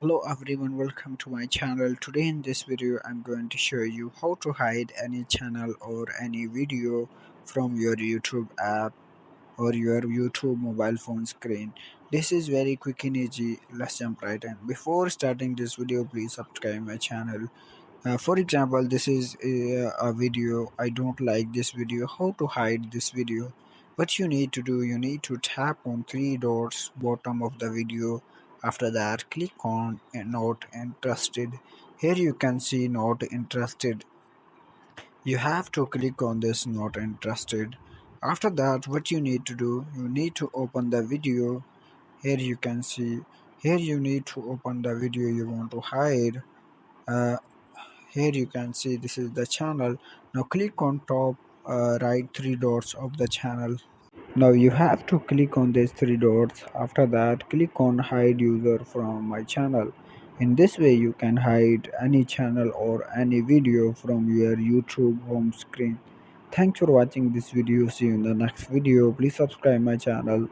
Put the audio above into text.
Hello everyone, welcome to my channel. Today in this video I'm going to show you how to hide any channel or any video from your YouTube app or your YouTube mobile phone screen. This is very quick and easy. Let's jump right in. Before starting this video, please subscribe my channel. For example, this is a video. I don't like this video. How to hide this video? What you need to do, you need to tap on three dots bottom of the video. After that, click on not interested. Here you can see not interested. You have to click on this not interested. After that, what you need to do, you need to open the video. Here you can see. Here you need to open the video you want to hide. Uh, Here you can see this is the channel. Now click on top right three dots of the channel. Now you have to click on these three dots. After that, click on hide user from my channel. In this way you can hide any channel or any video from your YouTube home screen. Thanks for watching this video. See you in the next video. Please subscribe my channel.